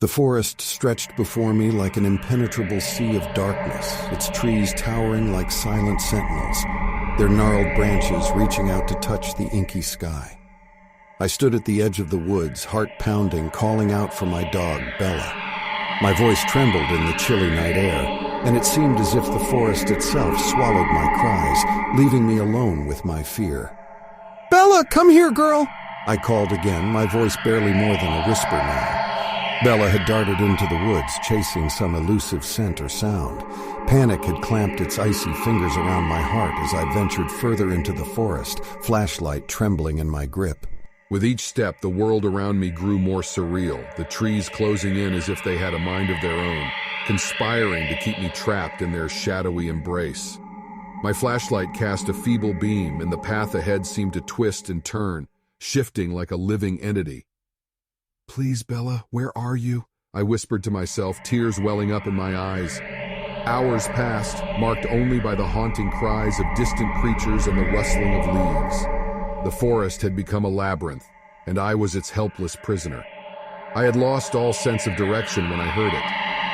The forest stretched before me like an impenetrable sea of darkness, its trees towering like silent sentinels, their gnarled branches reaching out to touch the inky sky. I stood at the edge of the woods, heart pounding, calling out for my dog, Bella. My voice trembled in the chilly night air, and it seemed as if the forest itself swallowed my cries, leaving me alone with my fear. "Bella, come here, girl!" I called again, my voice barely more than a whisper now. Bella had darted into the woods, chasing some elusive scent or sound. Panic had clamped its icy fingers around my heart as I ventured further into the forest, flashlight trembling in my grip. With each step, the world around me grew more surreal, the trees closing in as if they had a mind of their own, conspiring to keep me trapped in their shadowy embrace. My flashlight cast a feeble beam, and the path ahead seemed to twist and turn, shifting like a living entity. "Please, Bella, where are you?" I whispered to myself, tears welling up in my eyes. Hours passed, marked only by the haunting cries of distant creatures and the rustling of leaves. The forest had become a labyrinth, and I was its helpless prisoner. I had lost all sense of direction when I heard it,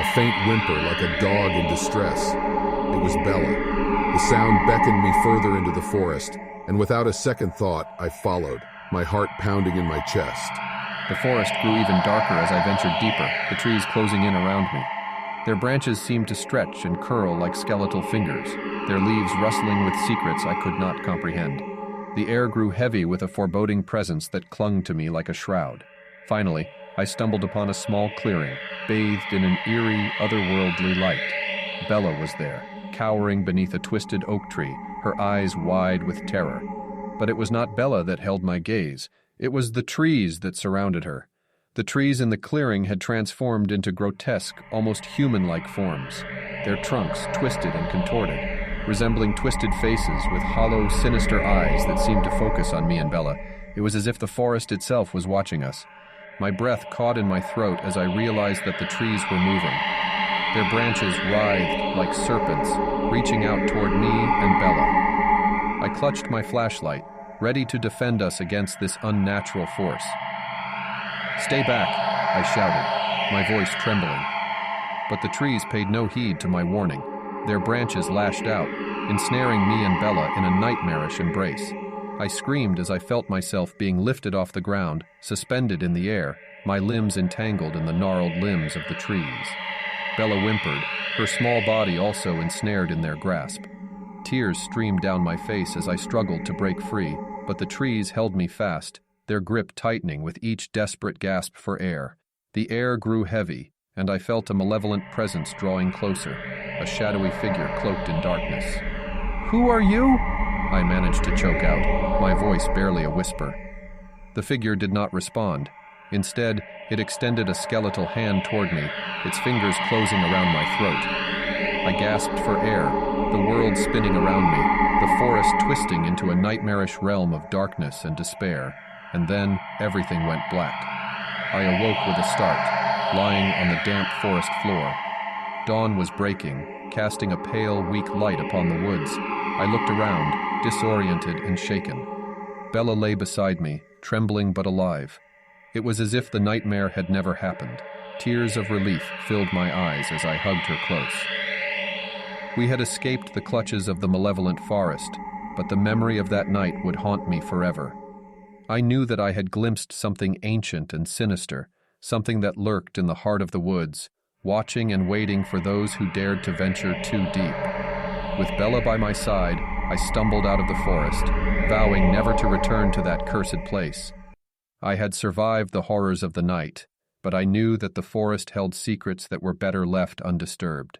a faint whimper like a dog in distress. It was Bella. The sound beckoned me further into the forest, and without a second thought, I followed, my heart pounding in my chest. The forest grew even darker as I ventured deeper, the trees closing in around me. Their branches seemed to stretch and curl like skeletal fingers, their leaves rustling with secrets I could not comprehend. The air grew heavy with a foreboding presence that clung to me like a shroud. Finally, I stumbled upon a small clearing, bathed in an eerie, otherworldly light. Bella was there, cowering beneath a twisted oak tree, her eyes wide with terror. But it was not Bella that held my gaze. It was the trees that surrounded her. The trees in the clearing had transformed into grotesque, almost human-like forms, their trunks twisted and contorted, resembling twisted faces with hollow, sinister eyes that seemed to focus on me and Bella. It was as if the forest itself was watching us. My breath caught in my throat as I realized that the trees were moving. Their branches writhed like serpents, reaching out toward me and Bella. I clutched my flashlight, ready to defend us against this unnatural force. "Stay back," I shouted, my voice trembling. But the trees paid no heed to my warning. Their branches lashed out, ensnaring me and Bella in a nightmarish embrace. I screamed as I felt myself being lifted off the ground, suspended in the air, my limbs entangled in the gnarled limbs of the trees. Bella whimpered, her small body also ensnared in their grasp. Tears streamed down my face as I struggled to break free, but the trees held me fast, their grip tightening with each desperate gasp for air. The air grew heavy, and I felt a malevolent presence drawing closer, a shadowy figure cloaked in darkness. "Who are you?" I managed to choke out, my voice barely a whisper. The figure did not respond. Instead, it extended a skeletal hand toward me, its fingers closing around my throat. I gasped for air, the world spinning around me, the forest twisting into a nightmarish realm of darkness and despair, and then everything went black. I awoke with a start, lying on the damp forest floor. Dawn was breaking, casting a pale, weak light upon the woods. I looked around, disoriented and shaken. Bella lay beside me, trembling but alive. It was as if the nightmare had never happened. Tears of relief filled my eyes as I hugged her close. We had escaped the clutches of the malevolent forest, but the memory of that night would haunt me forever. I knew that I had glimpsed something ancient and sinister, something that lurked in the heart of the woods, watching and waiting for those who dared to venture too deep. With Bella by my side, I stumbled out of the forest, vowing never to return to that cursed place. I had survived the horrors of the night, but I knew that the forest held secrets that were better left undisturbed.